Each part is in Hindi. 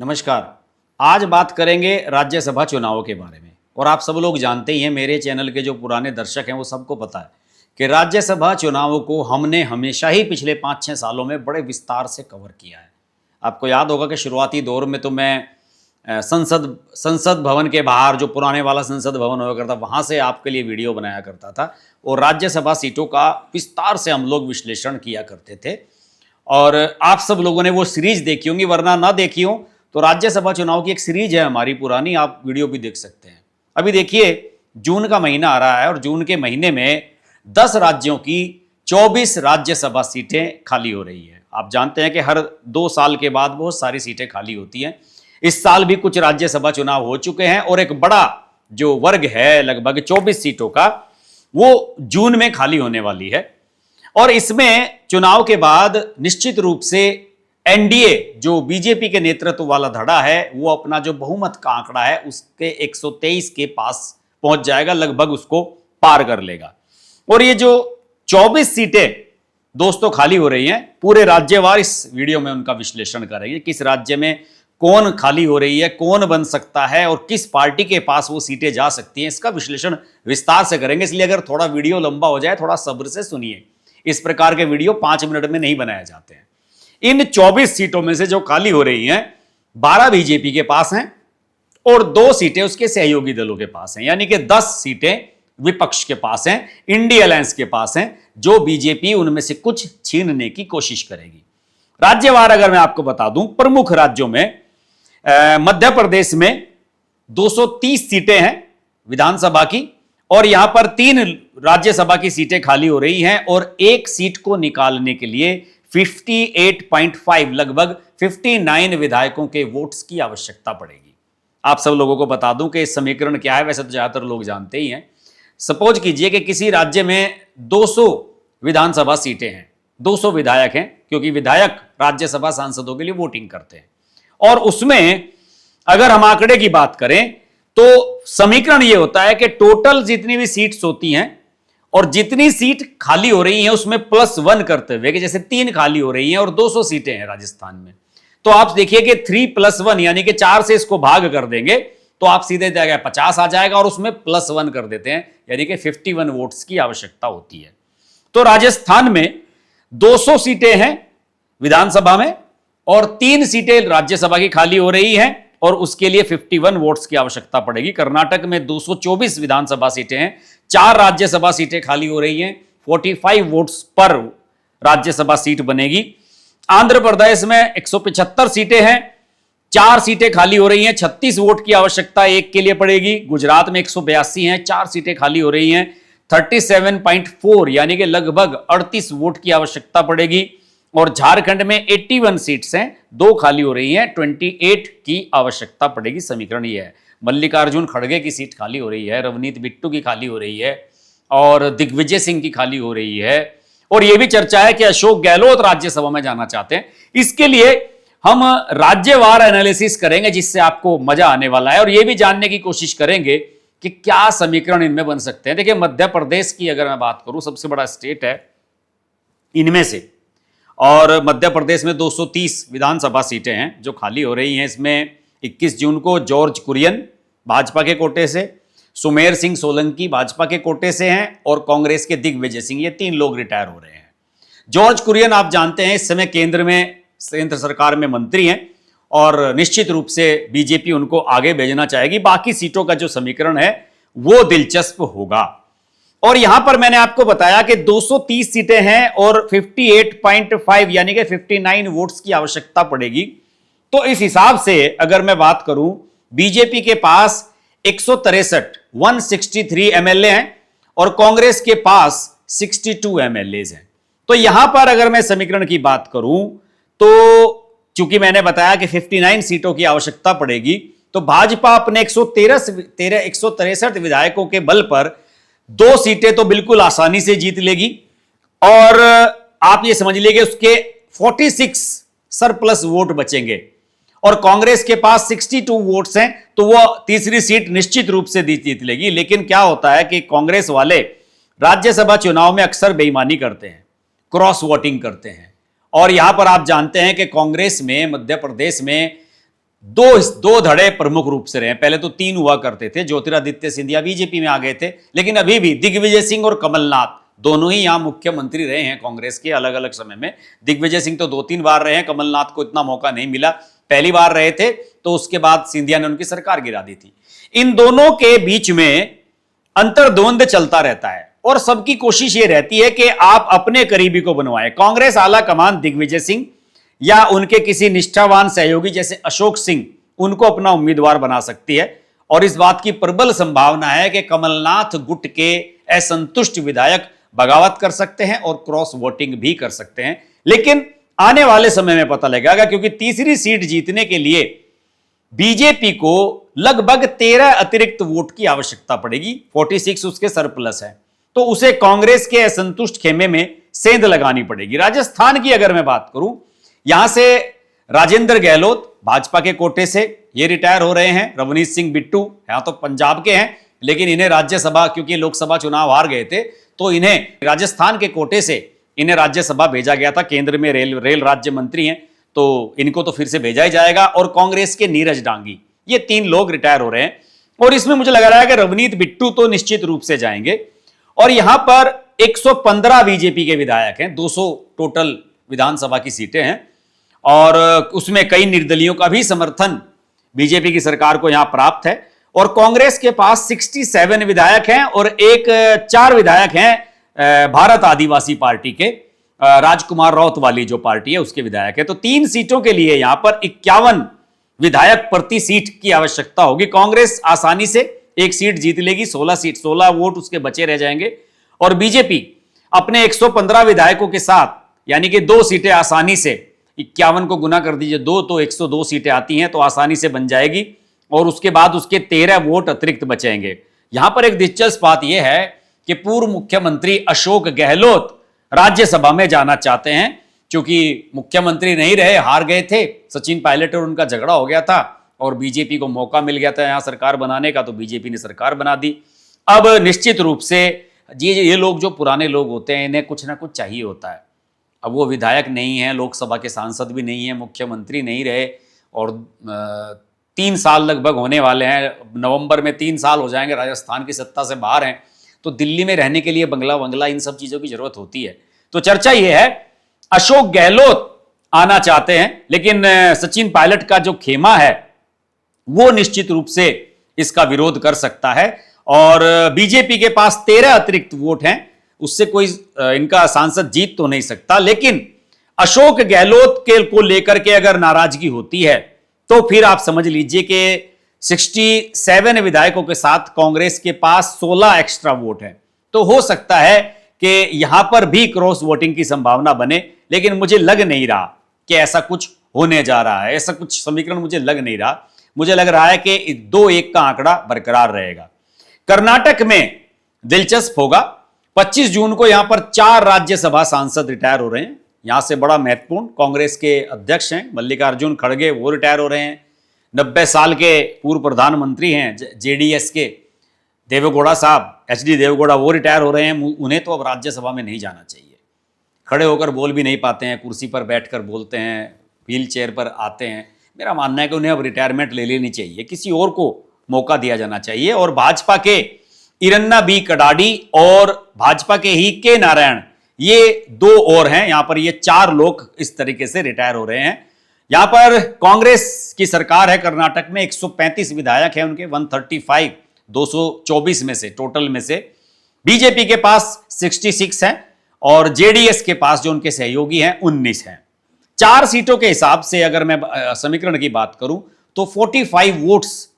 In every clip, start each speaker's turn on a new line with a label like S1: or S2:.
S1: नमस्कार। आज बात करेंगे राज्यसभा चुनावों के बारे में। और आप सब लोग जानते ही हैं, मेरे चैनल के जो पुराने दर्शक हैं वो सबको पता है कि राज्यसभा चुनावों को हमने हमेशा ही पिछले 5-6 सालों में बड़े विस्तार से कवर किया है। आपको याद होगा कि शुरुआती दौर में तो मैं संसद भवन के बाहर, जो पुराने वाला संसद भवन हुआ करता, वहाँ से आपके लिए वीडियो बनाया करता था और राज्यसभा सीटों का विस्तार से हम लोग विश्लेषण किया करते थे। और आप सब लोगों ने वो सीरीज देखी होंगी, वरना ना देखी हो तो राज्यसभा चुनाव की एक सीरीज है हमारी पुरानी, आप वीडियो भी देख सकते हैं। अभी देखिए, जून का महीना आ रहा है और जून के महीने में 10 राज्यों की 24 राज्यसभा सीटें खाली हो रही है। आप जानते हैं कि हर 2 साल के बाद बहुत सारी सीटें खाली होती हैं। इस साल भी कुछ राज्यसभा चुनाव हो चुके हैं और एक बड़ा जो वर्ग है लगभग 24 सीटों का, वो जून में खाली होने वाली है। और इसमें चुनाव के बाद निश्चित रूप से एनडीए, जो बीजेपी के नेतृत्व वाला धड़ा है, वो अपना जो बहुमत का आंकड़ा है उसके 123 के पास पहुंच जाएगा, लगभग उसको पार कर लेगा। और ये जो 24 सीटें दोस्तों खाली हो रही हैं, पूरे राज्यवार इस वीडियो में उनका विश्लेषण करेंगे। किस राज्य में कौन खाली हो रही है, कौन बन सकता है और किस पार्टी के पास वो सीटें जा सकती हैं, इसका विश्लेषण विस्तार से करेंगे। इसलिए अगर थोड़ा वीडियो लंबा हो जाए, थोड़ा सब्र से सुनिए। इस प्रकार के वीडियो 5 मिनट में नहीं बनाए जाते हैं। इन 24 सीटों में से जो खाली हो रही हैं, 12 बीजेपी के पास हैं और 2 सीटें उसके सहयोगी दलों के पास हैं, यानी कि 10 सीटें विपक्ष के पास हैं, इंडिया अलायंस के पास हैं, जो बीजेपी उनमें से कुछ छीनने की कोशिश करेगी। राज्यवार अगर मैं आपको बता दूं, प्रमुख राज्यों में मध्य प्रदेश में 230 सीटें हैं विधानसभा की, और यहां पर 3 राज्यसभा की सीटें खाली हो रही हैं और एक सीट को निकालने के लिए 58.5 लगभग 59 विधायकों के वोट्स की आवश्यकता पड़ेगी। आप सब लोगों को बता दूं कि समीकरण क्या है, वैसे तो ज्यादातर लोग जानते ही हैं। सपोज कीजिए कि किसी राज्य में 200 विधानसभा सीटें हैं, 200 विधायक हैं, क्योंकि विधायक राज्यसभा सांसदों के लिए वोटिंग करते हैं। और उसमें अगर हम आंकड़े की बात करें तो समीकरण यह होता है कि टोटल जितनी भी सीट्स होती हैं और जितनी सीट खाली हो रही हैं उसमें +1 करते हुए, कि जैसे 3 खाली हो रही हैं और 200 सीटें हैं राजस्थान में, तो आप देखिए कि 3+1 यानी कि 4 से इसको भाग कर देंगे तो आप सीधे जाएगा 50 आ जाएगा, और उसमें +1 कर देते हैं, यानी कि 51 वोट्स की आवश्यकता होती है। तो राजस्थान में 200 सीटें हैं विधानसभा में और 3 सीटें राज्यसभा की खाली हो रही हैं और उसके लिए 51 वोट्स की आवश्यकता पड़ेगी। कर्नाटक में 224 विधानसभा सीटें हैं, 4 राज्यसभा सीटें खाली हो रही हैं, 45 वोट्स पर राज्यसभा सीट बनेगी। आंध्र प्रदेश में 175 सीटें हैं, 4 सीटें खाली हो रही हैं, 36 वोट की आवश्यकता एक के लिए पड़ेगी। गुजरात में 182 हैं, 4 सीटें खाली हो रही हैं, 37.4 यानी कि लगभग 38 वोट की आवश्यकता पड़ेगी। और झारखंड में 81 सीट्स हैं, 2 खाली हो रही हैं, 28 की आवश्यकता पड़ेगी। समीकरण ये है। मल्लिकार्जुन खड़गे की सीट खाली हो रही है, रवनीत बिट्टू की खाली हो रही है और दिग्विजय सिंह की खाली हो रही है। और यह भी चर्चा है कि अशोक गहलोत राज्यसभा में जाना चाहते हैं। इसके लिए हम राज्यवार एनालिसिस करेंगे, जिससे आपको मजा आने वाला है, और यह भी जानने की कोशिश करेंगे कि क्या समीकरण इनमें बन सकते हैं। देखिए, मध्य प्रदेश की अगर मैं बात करूं, सबसे बड़ा स्टेट है इनमें से, और मध्य प्रदेश में 230 विधानसभा सीटें हैं जो खाली हो रही हैं। इसमें 21 जून को जॉर्ज कुरियन भाजपा के कोटे से, सुमेर सिंह सोलंकी भाजपा के कोटे से हैं और कांग्रेस के दिग्विजय सिंह, ये 3 लोग रिटायर हो रहे हैं। जॉर्ज कुरियन आप जानते हैं इस समय केंद्र सरकार में मंत्री हैं और निश्चित रूप से बीजेपी उनको आगे भेजना चाहेगी। बाकी सीटों का जो समीकरण है वो दिलचस्प होगा। और यहां पर मैंने आपको बताया कि 230 सीटें हैं और 58.5 यानी कि 59 वोट्स की आवश्यकता पड़ेगी। तो इस हिसाब से अगर मैं बात करूं, बीजेपी के पास 163 एमएलए हैं और कांग्रेस के पास 62 एमएलए हैं। तो यहां पर अगर मैं समीकरण की बात करूं तो चूंकि मैंने बताया कि 59 सीटों की आवश्यकता पड़ेगी, तो भाजपा अपने 163 विधायकों के बल पर 2 सीटें तो बिल्कुल आसानी से जीत लेगी। और आप ये समझ लीजिए कि उसके 46 सरप्लस वोट बचेंगे और कांग्रेस के पास 62 वोट्स हैं, तो वो तीसरी सीट निश्चित रूप से जीत लेगी। लेकिन क्या होता है कि कांग्रेस वाले राज्यसभा चुनाव में अक्सर बेईमानी करते हैं, क्रॉस वोटिंग करते हैं। और यहां पर आप जानते हैं कि कांग्रेस में मध्य प्रदेश में दो धड़े प्रमुख रूप से रहे। पहले तो 3 हुआ करते थे, ज्योतिरादित्य सिंधिया बीजेपी में आ गए थे, लेकिन अभी भी दिग्विजय सिंह और कमलनाथ दोनों ही यहां मुख्यमंत्री रहे हैं कांग्रेस के अलग अलग समय में। दिग्विजय सिंह तो 2-3 बार रहे हैं, कमलनाथ को इतना मौका नहीं मिला, पहली बार रहे थे तो उसके बाद सिंधिया ने उनकी सरकार गिरा दी थी। इन दोनों के बीच में अंतर्द्वंद चलता रहता है और सबकी कोशिश यह रहती है कि आप अपने करीबी को बनवाएं। कांग्रेस आला कमान दिग्विजय सिंह या उनके किसी निष्ठावान सहयोगी जैसे अशोक सिंह उनको अपना उम्मीदवार बना सकती है, और इस बात की प्रबल संभावना है कि कमलनाथ गुट के असंतुष्ट विधायक बगावत कर सकते हैं और क्रॉस वोटिंग भी कर सकते हैं। लेकिन आने वाले समय में पता लगेगा, क्योंकि तीसरी सीट जीतने के लिए बीजेपी को लगभग 13 अतिरिक्त वोट की आवश्यकता पड़ेगी। 46 उसके सरप्लस है, तो उसे कांग्रेस के असंतुष्ट खेमे में सेंध लगानी पड़ेगी। राजस्थान की अगर मैं बात करूं, यहां से राजेंद्र गहलोत भाजपा के कोटे से ये रिटायर हो रहे हैं। रवनीत सिंह बिट्टू यहां तो पंजाब के हैं, लेकिन इन्हें राज्यसभा, क्योंकि लोकसभा चुनाव हार गए थे तो इन्हें राजस्थान के कोटे से इन्हें राज्यसभा भेजा गया था। केंद्र में रेल राज्य मंत्री हैं, तो इनको तो फिर से भेजा ही जाएगा। और कांग्रेस के नीरज डांगी, ये 3 लोग रिटायर हो रहे हैं, और इसमें मुझे लग रहा है कि रवनीत बिट्टू तो निश्चित रूप से जाएंगे। और यहां पर 115 बीजेपी के विधायक हैं, 200 टोटल विधानसभा की सीटें हैं, और उसमें कई निर्दलियों का भी समर्थन बीजेपी की सरकार को यहां प्राप्त है। और कांग्रेस के पास 67 विधायक हैं और 4 विधायक हैं भारत आदिवासी पार्टी के, राजकुमार राउत वाली जो पार्टी है उसके विधायक है। तो 3 सीटों के लिए यहां पर 51 विधायक प्रति सीट की आवश्यकता होगी। कांग्रेस आसानी से 1 सीट जीत लेगी, 16 वोट उसके बचे रह जाएंगे, और बीजेपी अपने 115 विधायकों के साथ, यानी कि 2 सीटें आसानी से, 51 को गुना कर दीजिए 2 तो 102 सीटें आती हैं, तो आसानी से बन जाएगी, और उसके बाद उसके 13 वोट अतिरिक्त बचेंगे। यहां पर एक दिलचस्प बात यह है कि पूर्व मुख्यमंत्री अशोक गहलोत राज्यसभा में जाना चाहते हैं, क्योंकि मुख्यमंत्री नहीं रहे, हार गए थे, सचिन पायलट और उनका झगड़ा हो गया था, और बीजेपी को मौका मिल गया था यहां सरकार बनाने का, तो बीजेपी ने सरकार बना दी। अब निश्चित रूप से ये लोग जो पुराने लोग होते हैं, इन्हें कुछ ना कुछ चाहिए होता है। अब वो विधायक नहीं है, लोकसभा के सांसद भी नहीं है, मुख्यमंत्री नहीं रहे, और 3 साल लगभग होने वाले हैं, नवंबर में 3 साल हो जाएंगे, राजस्थान की सत्ता से बाहर हैं, तो दिल्ली में रहने के लिए बंगला इन सब चीज़ों की जरूरत होती है। तो चर्चा ये है, अशोक गहलोत आना चाहते हैं, लेकिन सचिन पायलट का जो खेमा है वो निश्चित रूप से इसका विरोध कर सकता है, और बीजेपी के पास 13 अतिरिक्त वोट हैं, उससे कोई इनका सांसद जीत तो नहीं सकता। लेकिन अशोक गहलोत के को लेकर के अगर नाराजगी होती है, तो फिर आप समझ लीजिए कि 67 विधायकों के साथ कांग्रेस के पास 16 एक्स्ट्रा वोट है, तो हो सकता है कि यहां पर भी क्रॉस वोटिंग की संभावना बने। लेकिन मुझे लग नहीं रहा कि ऐसा कुछ होने जा रहा है, ऐसा कुछ समीकरण मुझे लग नहीं रहा। मुझे लग रहा है कि 2-1 का आंकड़ा बरकरार रहेगा। कर्नाटक में दिलचस्प होगा, 25 जून को यहां पर 4 राज्यसभा सांसद रिटायर हो रहे हैं। यहां से बड़ा महत्वपूर्ण कांग्रेस के अध्यक्ष हैं मल्लिकार्जुन खड़गे, वो रिटायर हो रहे हैं। 90 साल के पूर्व प्रधानमंत्री हैं जेडीएस के देवेगौड़ा साहब, एचडी देवेगौड़ा, वो रिटायर हो रहे हैं। उन्हें तो अब राज्यसभा में नहीं जाना चाहिए, खड़े होकर बोल भी नहीं पाते हैं, कुर्सी पर बैठकर बोलते हैं, व्हील चेयर पर आते हैं। मेरा मानना है कि उन्हें अब रिटायरमेंट ले लेनी चाहिए, किसी और को मौका दिया जाना चाहिए। और भाजपा के इरन्ना बी कडाडी और भाजपा के ही के नारायण, ये 2 और हैं। यहां पर ये 4 लोग इस तरीके से रिटायर हो रहे हैं। यहां पर कांग्रेस की सरकार है कर्नाटक में, 135 विधायक हैं उनके, 135, 224 में से, टोटल में से। बीजेपी के पास 66 हैं, और जेडीएस के पास जो उनके सहयोगी हैं 19 हैं। 4 सीटों के हिसाब से अगर मैं समीकरण की बात करूं, तो 45 वोट्स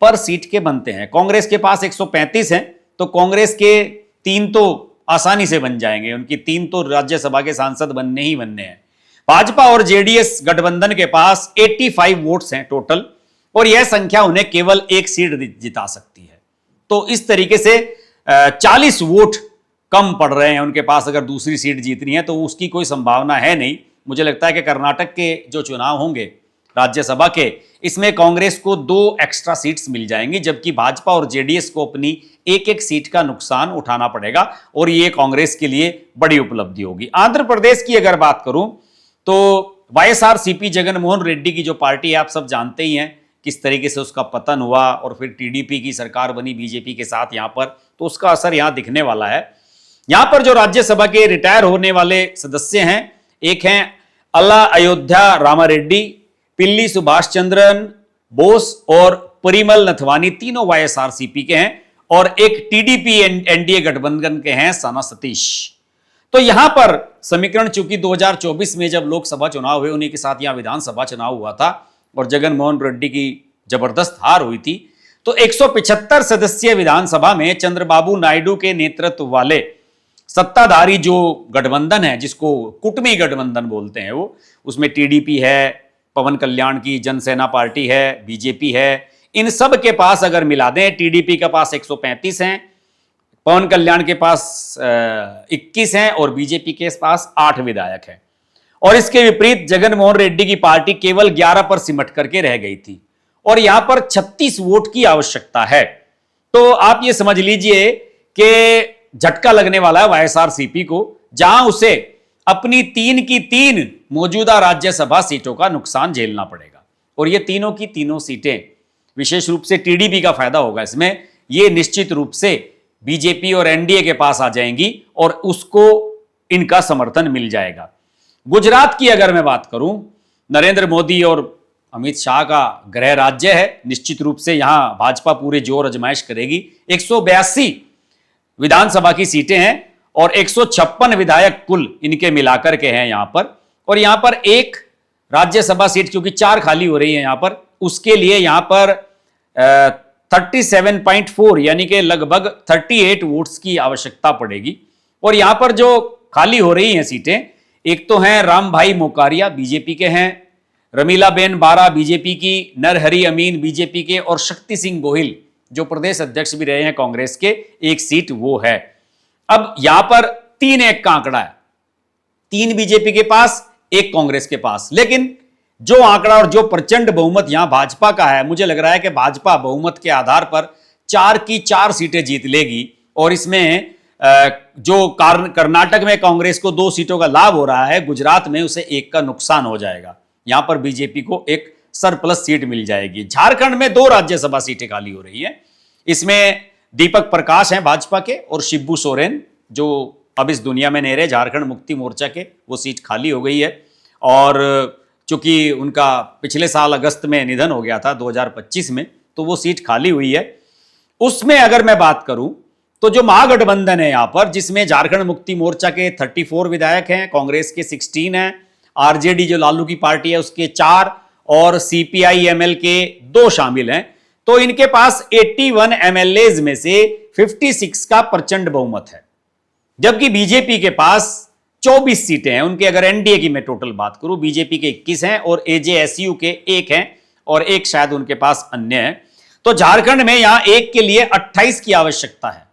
S1: पर सीट के बनते हैं। कांग्रेस के पास 135 हैं, तो कांग्रेस के 3 तो आसानी से बन जाएंगे, उनकी 3 तो राज्यसभा के सांसद बनने ही बनने हैं। भाजपा और जेडीएस गठबंधन के पास 85 वोट्स हैं टोटल, और यह संख्या उन्हें केवल 1 सीट जिता सकती है। तो इस तरीके से 40 वोट कम पड़ रहे हैं उनके पास अगर दूसरी सीट जीतनी है, तो उसकी कोई संभावना है नहीं। मुझे लगता है कि कर्नाटक के जो चुनाव होंगे राज्यसभा के, इसमें कांग्रेस को 2 एक्स्ट्रा सीट्स मिल जाएंगी, जबकि भाजपा और जेडीएस को अपनी 1-1 सीट का नुकसान उठाना पड़ेगा, और ये कांग्रेस के लिए बड़ी उपलब्धि होगी। आंध्र प्रदेश की अगर बात करूं, तो वाईएसआरसीपी जगनमोहन रेड्डी की जो पार्टी है, आप सब जानते ही हैं किस तरीके से उसका पतन हुआ और फिर टीडीपी की सरकार बनी बीजेपी के साथ यहां पर, तो उसका असर यहां दिखने वाला है। यहां पर जो राज्यसभा के रिटायर होने वाले सदस्य हैं, एक हैं अल्ला अयोध्या रामारेड्डी, पिल्ली सुभाष चंद्रन बोस और परिमल नथवानी, तीनों वाईएसआरसीपी के हैं, और एक टीडीपी एनडीए गठबंधन के हैं सना सतीश। तो यहां पर समीकरण, चूंकि 2024 में जब लोकसभा चुनाव हुए, उन्हीं के साथ यहां विधानसभा चुनाव हुआ था और जगनमोहन रेड्डी की जबरदस्त हार हुई थी, तो 175 सदस्यीय विधानसभा में चंद्रबाबू नायडू के नेतृत्व वाले सत्ताधारी जो गठबंधन है, जिसको कुटमी गठबंधन बोलते हैं, वो उसमें टीडीपी है, पवन कल्याण की जनसेना पार्टी है, बीजेपी है, इन सब के पास अगर मिला दें, टीडीपी के पास 135 हैं, पवन कल्याण के पास 21 हैं और बीजेपी के पास 8 विधायक हैं। और इसके विपरीत जगनमोहन रेड्डी की पार्टी केवल 11 पर सिमट करके रह गई थी और यहां पर 36 वोट की आवश्यकता है। तो आप ये समझ लीजिए कि झटका लगने वाला है वाईएसआरसीपी को, जहां उसे अपनी 3 की 3 मौजूदा राज्यसभा सीटों का नुकसान झेलना पड़ेगा। और ये तीनों की तीनों सीटें, विशेष रूप से टीडीपी का फायदा होगा इसमें, ये निश्चित रूप से बीजेपी और एनडीए के पास आ जाएंगी और उसको इनका समर्थन मिल जाएगा। गुजरात की अगर मैं बात करूं, नरेंद्र मोदी और अमित शाह का गृह राज्य है, निश्चित रूप से यहां भाजपा पूरे जोर आजमाइश करेगी। 182 विधानसभा की सीटें हैं और 156 विधायक कुल इनके मिलाकर के हैं यहां पर। और यहां पर एक राज्यसभा सीट, क्योंकि 4 खाली हो रही है यहां पर, उसके लिए यहां पर 37.4 यानी कि लगभग 38 वोट्स की आवश्यकता पड़ेगी। और यहां पर जो खाली हो रही हैं सीटें, एक तो हैं राम भाई मोकारिया बीजेपी के हैं, रमीला बेन बारा बीजेपी की, नरहरि अमीन बीजेपी के, और शक्ति सिंह गोहिल जो प्रदेश अध्यक्ष भी रहे हैं कांग्रेस के, एक सीट वो है। अब यहां पर 3-1 का आंकड़ा है, 3 बीजेपी के पास, 1 कांग्रेस के पास। लेकिन जो आंकड़ा और जो प्रचंड बहुमत यहां भाजपा का है, मुझे लग रहा है कि भाजपा बहुमत के आधार पर 4 की 4 सीटें जीत लेगी। और इसमें जो कर्नाटक में कांग्रेस को 2 सीटों का लाभ हो रहा है, गुजरात में उसे 1 का नुकसान हो जाएगा। यहां पर बीजेपी को एक सरप्लस सीट मिल जाएगी। झारखंड में 2 राज्यसभा सीटें खाली हो रही हैं, इसमें दीपक प्रकाश हैं भाजपा के और शिबू सोरेन जो अब इस दुनिया में नहीं रहे, झारखंड मुक्ति मोर्चा के, वो सीट खाली हो गई है। और चूंकि उनका पिछले साल अगस्त में निधन हो गया था 2025 में, तो वो सीट खाली हुई है। उसमें अगर मैं बात करूं तो जो महागठबंधन है यहां पर, जिसमें झारखंड मुक्ति मोर्चा के 34 विधायक हैं, कांग्रेस के 16 हैं, आरजेडी जो लालू की पार्टी है उसके 4 और सीपीआई एमएल के 2 शामिल हैं, तो इनके पास 81 एमएलएज में से 56 का प्रचंड बहुमत है। जबकि बीजेपी के पास 24 सीटें हैं। उनके अगर एनडीए की मैं टोटल बात करूं, बीजेपी के 21 हैं और एजेएसयू के 1 हैं और 1 शायद उनके पास अन्य है। तो झारखंड में यहां 1 के लिए 28 की आवश्यकता है,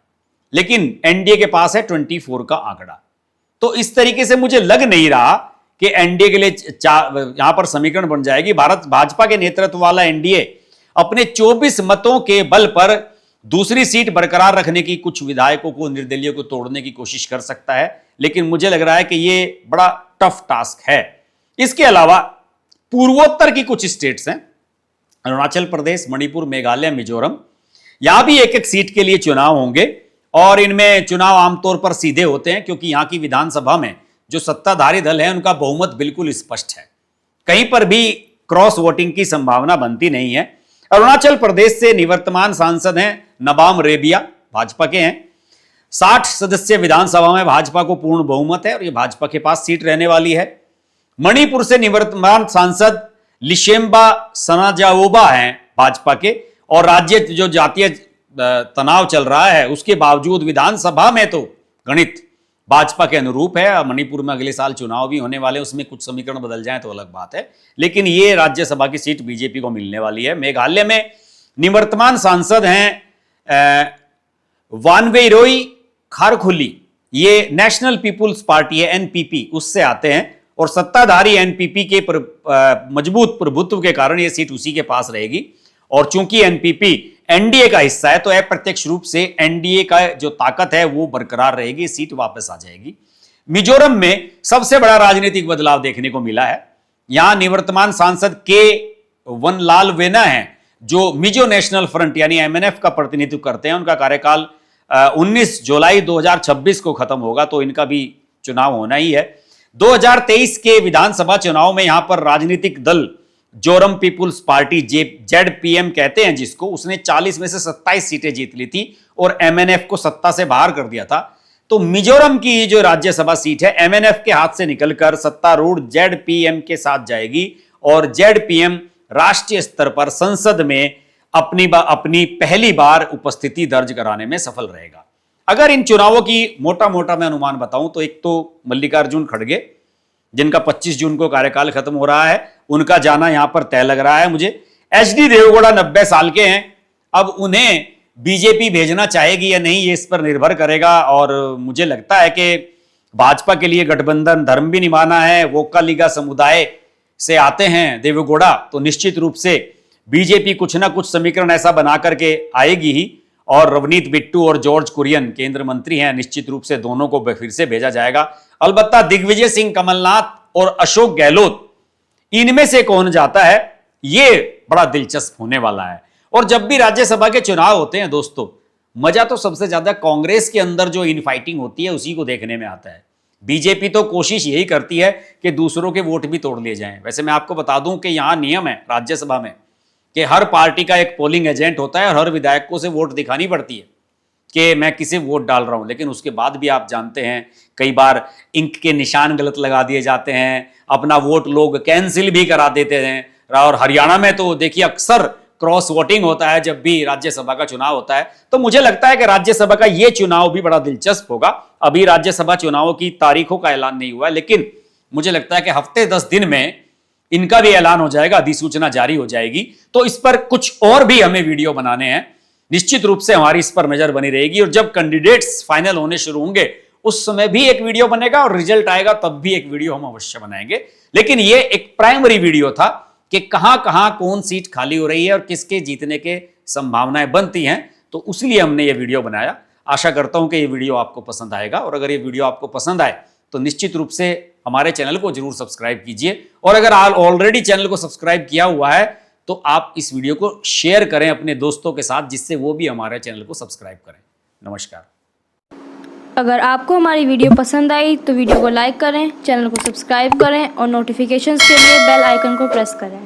S1: लेकिन एनडीए के पास है 24 का आंकड़ा। तो इस तरीके से मुझे लग नहीं रहा कि एनडीए के लिए यहां पर समीकरण बन जाएगी। भाजपा के नेतृत्व वाला एनडीए अपने 24 मतों के बल पर दूसरी सीट बरकरार रखने की, कुछ विधायकों को, निर्दलीय को तोड़ने की कोशिश कर सकता है, लेकिन मुझे लग रहा है कि यह बड़ा टफ टास्क है। इसके अलावा पूर्वोत्तर की कुछ स्टेट्स हैं, अरुणाचल प्रदेश, मणिपुर, मेघालय, मिजोरम, यहां भी 1-1 सीट के लिए चुनाव होंगे और इनमें चुनाव आमतौर पर सीधे होते हैं, क्योंकि यहां की विधानसभा में जो सत्ताधारी दल है उनका बहुमत बिल्कुल स्पष्ट है, कहीं पर भी क्रॉस वोटिंग की संभावना बनती नहीं है। अरुणाचल प्रदेश से निवर्तमान सांसद हैं नबाम रेबिया, भाजपा के हैं। 60 सदस्यीय विधानसभा में भाजपा को पूर्ण बहुमत है और यह भाजपा के पास सीट रहने वाली है। मणिपुर से निवर्तमान सांसद लिशेम्बा सनाजाओबा हैं भाजपा के, और राज्य जो जातीय तनाव चल रहा है उसके बावजूद विधानसभा में तो गणित भाजपा के अनुरूप है। मणिपुर में अगले साल चुनाव भी होने वाले हैं, उसमें कुछ समीकरण बदल जाएं तो अलग बात है, लेकिन ये राज्यसभा की सीट बीजेपी को मिलने वाली है। मेघालय में निवर्तमान सांसद हैं वानवेरोई खारखुली, ये नेशनल पीपुल्स पार्टी है एनपीपी, उससे आते हैं और सत्ताधारी एनपीपी के मजबूत प्रभुत्व के कारण यह सीट उसी के पास रहेगी। और चूंकि एनपीपी एनडीए का हिस्सा है तो अप्रत्यक्ष रूप से एनडीए का जो ताकत है वो बरकरार रहेगी, सीट वापस आ जाएगी। मिजोरम में सबसे बड़ा राजनीतिक बदलाव देखने को मिला है। यहां निवर्तमान सांसद के वनलाल वेना हैं, जो मिजो नेशनल फ्रंट यानी एमएनएफ का प्रतिनिधित्व करते हैं। उनका कार्यकाल 19 जुलाई 2026 को खत्म होगा, तो इनका भी चुनाव होना ही है। 2023 के विधानसभा चुनाव में यहां पर राजनीतिक दल जोरम पीपुल्स पार्टी जेडपीएम कहते हैं जिसको, उसने 40 में से 27 सीटें जीत ली थी और एमएनएफ को सत्ता से बाहर कर दिया था। तो मिजोरम की जो राज्यसभा सीट है एमएनएफ के हाथ से निकलकर सत्तारूढ़ जेडपीएम के साथ जाएगी और जेडपीएम राष्ट्रीय स्तर पर संसद में अपनी पहली बार उपस्थिति दर्ज कराने में सफल रहेगा। अगर इन चुनावों की मोटा मोटा मैं अनुमान बताऊं तो एक तो मल्लिकार्जुन खड़गे, जिनका 25 जून को कार्यकाल खत्म हो रहा है, उनका जाना यहां पर तय लग रहा है मुझे। एचडी देवगौड़ा 90 साल के हैं, अब उन्हें बीजेपी भेजना चाहेगी या नहीं ये इस पर निर्भर करेगा। और मुझे लगता है कि भाजपा के लिए गठबंधन धर्म भी निभाना है, वोक्कालिगा समुदाय से आते हैं देवेगौड़ा, तो निश्चित रूप से बीजेपी कुछ ना कुछ समीकरण ऐसा बना करके आएगी ही। और रवनीत बिट्टू और जॉर्ज कुरियन केंद्र मंत्री हैं, निश्चित रूप से दोनों को फिर से भेजा जाएगा। अलबत्ता दिग्विजय सिंह, कमलनाथ और अशोक गहलोत, इनमें से कौन जाता है ये बड़ा दिलचस्प होने वाला है। और जब भी राज्यसभा के चुनाव होते हैं दोस्तों, मजा तो सबसे ज्यादा कांग्रेस के अंदर जो इनफाइटिंग होती है उसी को देखने में आता है। बीजेपी तो कोशिश यही करती है कि दूसरों के वोट भी तोड़ लिए जाएं। वैसे मैं आपको बता दूं कि यहां नियम है राज्यसभा में कि हर पार्टी का एक पोलिंग एजेंट होता है और हर विधायक को से वोट दिखानी पड़ती है कि मैं किसे वोट डाल रहा हूं। लेकिन उसके बाद भी आप जानते हैं कई बार इंक के निशान गलत लगा दिए जाते हैं, अपना वोट लोग कैंसिल भी करा देते हैं। और हरियाणा में तो देखिए अक्सर क्रॉस वोटिंग होता है जब भी राज्यसभा का चुनाव होता है। तो मुझे लगता है कि राज्यसभा का यह चुनाव भी बड़ा दिलचस्प होगा। अभी राज्यसभा चुनावों की तारीखों का ऐलान नहीं हुआ है, लेकिन मुझे लगता है कि हफ्ते 10 दिन में इनका भी ऐलान हो जाएगा, अधिसूचना जारी हो जाएगी। तो इस पर कुछ और भी हमें वीडियो बनाने हैं, निश्चित रूप से हमारी इस पर नजर बनी रहेगी। और जब कैंडिडेट्स फाइनल होने शुरू होंगे उस समय भी एक वीडियो बनेगा और रिजल्ट आएगा तब भी एक वीडियो हम अवश्य बनाएंगे। लेकिन ये एक प्राइमरी वीडियो था कि कहां कहां कौन सीट खाली हो रही है और किसके जीतने के संभावनाएं बनती हैं, तो उसलिए हमने ये वीडियो बनाया। आशा करता हूं कि ये वीडियो आपको पसंद आएगा, और अगर ये वीडियो आपको पसंद आए तो निश्चित रूप से हमारे चैनल को जरूर सब्सक्राइब कीजिए। और अगर ऑलरेडी चैनल को सब्सक्राइब किया हुआ है तो आप इस वीडियो को शेयर करें अपने दोस्तों के साथ, जिससे वो भी हमारे चैनल को सब्सक्राइब करें। नमस्कार।
S2: अगर आपको हमारी वीडियो पसंद आई तो वीडियो को लाइक करें, चैनल को सब्सक्राइब करें और नोटिफिकेशंस के लिए बेल आइकन को प्रेस करें।